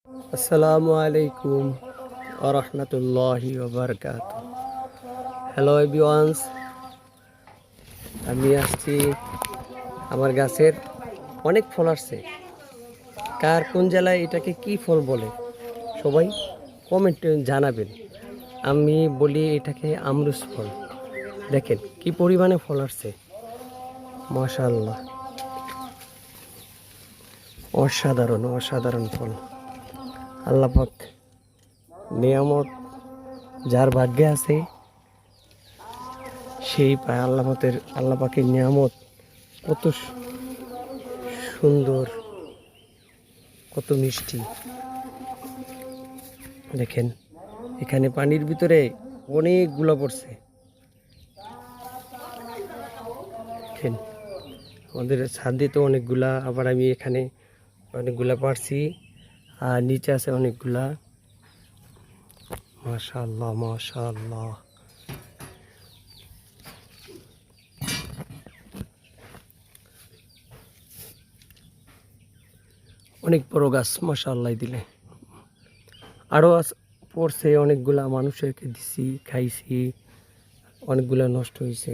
আসসালামু আলাইকুম ওয়া রাহমাতুল্লাহি ওয়া বারাকাতুহু। হ্যালো এভরিওয়ানস, আমি আসছি। আমার গাছের অনেক ফল আসছে। কার কোন জেলায় এটাকে কি ফল বলে সবাই কমেন্টে জানাবেন। আমি বলি এটাকে আমরুস ফল। দেখেন কি পরিমাণে ফল আসছে, মাশাআল্লাহ, অসাধারণ অসাধারণ ফল। আল্লাহ পাক নিয়ামত যার ভাগ্যে আছে সেই পায়। আল্লাহ পাকের নিয়ামত কত সুন্দর, কত মিষ্টি। দেখেন এখানে পানির ভিতরে অনেকগুলো পড়ছে। দেখেন আমাদের ছাদে তো অনেকগুলা, আবার আমি এখানে অনেকগুলা পারছি, আর নিচে আছে অনেকগুলা। মাশাআল্লাহ মাশাআল্লাহ। অনেক বড় গাছ, মাশাআল্লাহ দিলে। আরও পড়ছে অনেকগুলা, মানুষকে দিছি, খাইছি, অনেকগুলা নষ্ট হয়েছে।